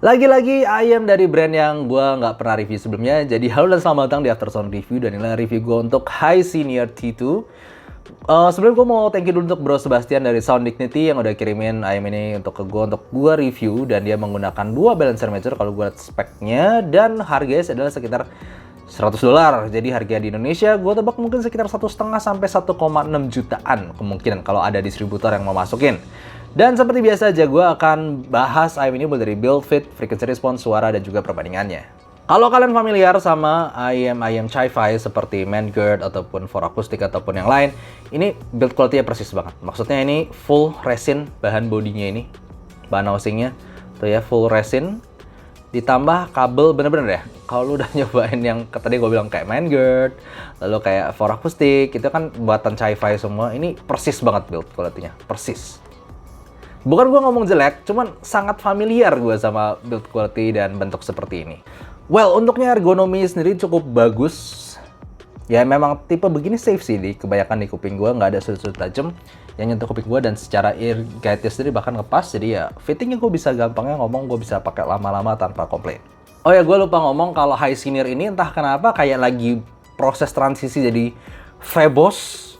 Lagi-lagi ayam dari brand yang gue nggak pernah review sebelumnya. Jadi halo dan selamat datang di After Sound Review. Dan inilah review gue untuk High Senior T2. Sebelum gue mau thank you dulu untuk Bro Sebastian dari Sound Dignity yang udah kirimin ayam ini untuk gue review. Dan dia menggunakan dua balancer measure kalau gue liat speknya. Dan harganya adalah sekitar $100. Jadi harga di Indonesia gue tebak mungkin sekitar 1,5 sampai 1,6 jutaan kemungkinan kalau ada distributor yang mau masukin. Dan seperti biasa aja gue akan bahas ayam ini mulai dari build, fit, frequency response, suara, dan juga perbandingannya. Kalau kalian familiar sama ayam Chi-Fi seperti Manguard ataupun For Acoustic ataupun yang lain, ini build quality-nya persis banget. Maksudnya ini full resin bahan bodinya ini, bahan housingnya tuh ya full resin. Ditambah kabel bener-bener ya. Kalau lu udah nyobain yang tadi gue bilang kayak Manguard, lalu kayak For Acoustic, itu kan buatan Chi-Fi semua. Ini persis banget build quality-nya, persis. Bukan gue ngomong jelek, cuman sangat familiar gue sama build quality dan bentuk seperti ini. Well, untuknya ergonomi sendiri cukup bagus. Ya memang tipe begini safe sih, kebanyakan di kuping gue nggak ada sudut-sudut tajam yang nyentuh kuping gue, dan secara ear guide sendiri bahkan ngepas, jadi ya fittingnya gue bisa gampangnya ngomong, gue bisa pakai lama-lama tanpa komplain. Oh ya, gue lupa ngomong kalau High Senior ini entah kenapa kayak lagi proses transisi jadi Febos.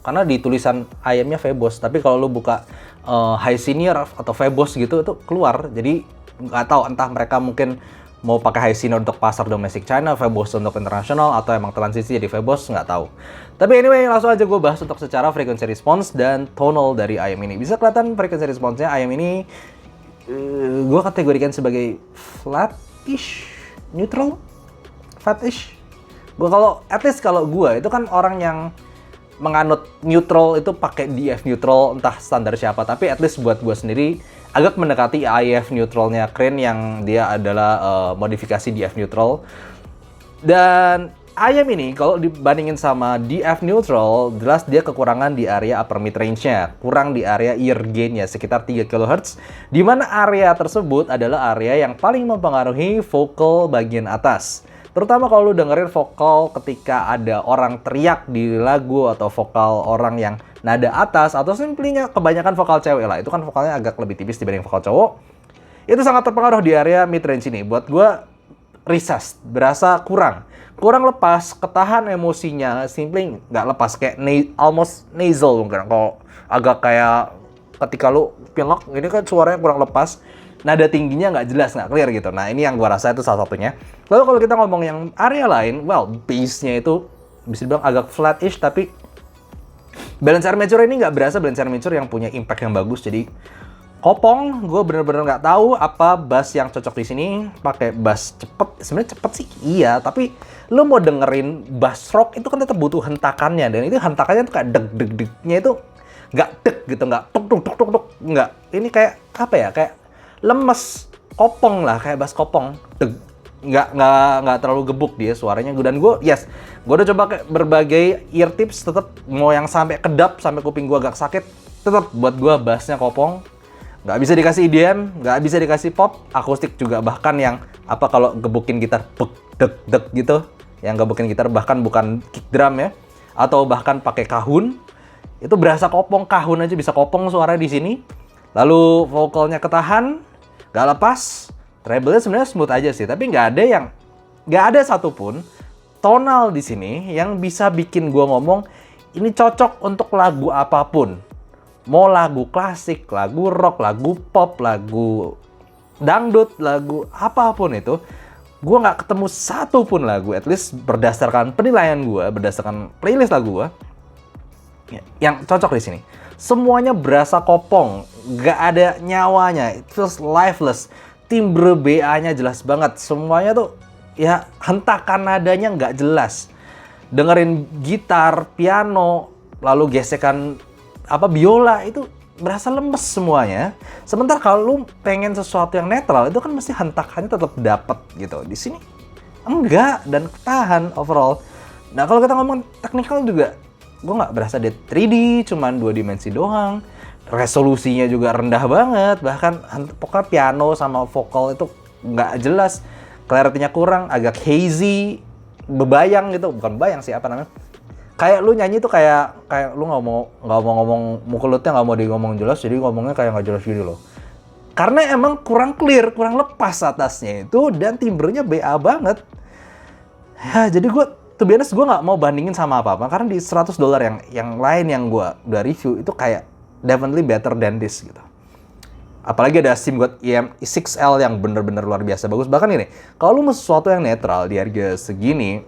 Karena di tulisan ayamnya Febos, tapi kalau lu buka High Senior atau Febos gitu itu keluar. Jadi nggak tahu entah mereka mungkin mau pakai High Senior untuk pasar domestik China, Febos untuk internasional, atau emang transisi jadi Febos, nggak tahu. Tapi anyway, langsung aja gue bahas untuk secara frequency response dan tonal dari ayam ini. Bisa kelihatan frequency response-nya ayam ini gue kategorikan sebagai flat-ish, neutral, fat-ish. Gue kalau, at least kalau gue itu kan orang yang menganut neutral itu pakai DF neutral, entah standar siapa, tapi at least buat gue sendiri agak mendekati IF neutralnya Crane yang dia adalah modifikasi DF neutral. Dan ayam ini kalau dibandingin sama DF neutral, jelas dia kekurangan di area upper mid range-nya, kurang di area ear gain-nya sekitar 3 kHz, di mana area tersebut adalah area yang paling mempengaruhi vocal bagian atas. Terutama kalau lu dengerin vokal ketika ada orang teriak di lagu, atau vokal orang yang nada atas, atau simpelnya kebanyakan vokal cewek lah. Itu kan vokalnya agak lebih tipis dibanding vokal cowok. Itu sangat terpengaruh di area mid range ini. Buat gue recessed, berasa kurang lepas, ketahan emosinya, simply nggak lepas, kayak almost nasal mungkin. Kalau agak kayak ketika lu pilek, ini kan suaranya kurang lepas. Nada tingginya nggak jelas, nggak clear gitu. Nah, ini yang gua rasa itu salah satunya. Lalu kalau kita ngomong yang area lain, well, bass-nya itu bisa dibilang agak flat-ish, tapi balance armature ini nggak berasa balance armature yang punya impact yang bagus. Jadi kopong, gue bener-bener nggak tahu apa bass yang cocok di sini. Pakai bass cepet, sebenarnya cepet sih iya, tapi lo mau dengerin bass rock itu kan tetap butuh hentakannya, dan itu hentakannya tuh kayak deg-deg-degnya itu nggak deg gitu, nggak tuk-tuk-tuk-tuk, nggak. Ini kayak apa ya, kayak lemes, kopong lah, kayak bass kopong, nggak terlalu gebuk dia suaranya. Dan gue udah coba kayak berbagai ear tips, tetap mau yang sampai kedap sampai kuping gue agak sakit, tetap buat gue bassnya kopong, nggak bisa dikasih EDM, nggak bisa dikasih pop, akustik juga bahkan yang apa kalau gebukin gitar deg deg gitu, yang gebukin gitar bahkan bukan kick drum ya, atau bahkan pakai kahun, itu berasa kopong, kahun aja bisa kopong suara di sini. Lalu vokalnya ketahan, nggak lepas, treble-nya sebenarnya smooth aja sih, tapi nggak ada satupun tonal di sini yang bisa bikin gua ngomong ini cocok untuk lagu apapun. Mau lagu klasik, lagu rock, lagu pop, lagu dangdut, lagu apapun itu, gua nggak ketemu satupun lagu, at least berdasarkan penilaian gua, berdasarkan playlist lagu gua, yang cocok di sini. Semuanya berasa kopong, nggak ada nyawanya, it feels lifeless. Timbre BA-nya jelas banget, semuanya tuh ya hentakan nadanya nggak jelas. Dengerin gitar, piano, lalu gesekan biola itu berasa lemes semuanya. Sementara kalau lu pengen sesuatu yang netral, itu kan mesti hentakannya tetap dapet gitu. Di sini enggak, dan ketahan overall. Nah, kalau kita ngomong teknikal juga, gue nggak berasa dia 3D, cuman 2 dimensi doang. Resolusinya juga rendah banget, bahkan pokoknya piano sama vokal itu nggak jelas, clarity-nya kurang, agak hazy, bebayang gitu, bukan bebayang sih, apa namanya, kayak lu nyanyi tuh kayak lu nggak mau ngomong mukulutnya, nggak mau ngomong jelas, jadi ngomongnya kayak nggak jelas gitu loh. Karena emang kurang clear, kurang lepas atasnya itu, dan timbernya BA banget. Ya, jadi gue, to be honest, gue nggak mau bandingin sama apa-apa, karena di $100 yang lain yang gue udah review, itu kayak definitely better than this gitu. Apalagi ada SIM God EM6L yang bener-bener luar biasa bagus. Bahkan ini, kalau lu mau sesuatu yang netral di harga segini,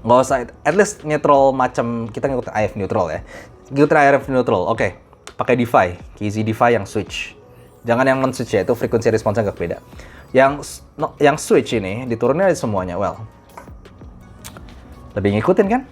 nggak usah, at least neutral macam, kita ngikutin IF neutral ya. Ngikutin IF neutral, oke. Pakai DeFi, KZ DeFi yang switch. Jangan yang non-switch ya, itu frekuensi responsnya agak beda. Yang switch ini, diturunin aja semuanya, well. Lebih ngikutin kan?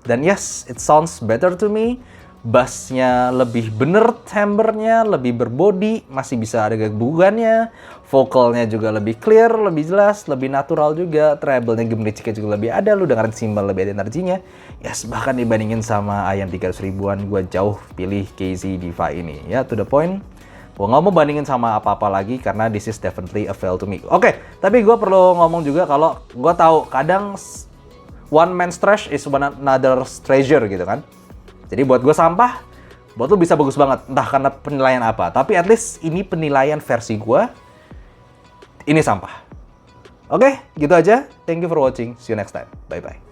Dan yes, it sounds better to me. Bassnya lebih bener, timbre-nya lebih berbody, masih bisa ada gangguannya. Vocalnya juga lebih clear, lebih jelas, lebih natural juga. Treble-nya gemericiknya juga lebih ada, lu dengerin cymbal lebih ada energinya. Yes, bahkan dibandingin sama ayam 300 ribuan, gue jauh pilih KZ DeFi ini. Ya, to the point. Gue nggak mau bandingin sama apa-apa lagi karena this is definitely a fail to me. Oke, tapi gue perlu ngomong juga kalau gue tahu kadang one man's trash is one another's treasure gitu kan. Jadi buat gue sampah, buat lu bisa bagus banget. Entah karena penilaian apa. Tapi at least ini penilaian versi gue. Ini sampah. Oke, gitu aja. Thank you for watching. See you next time. Bye-bye.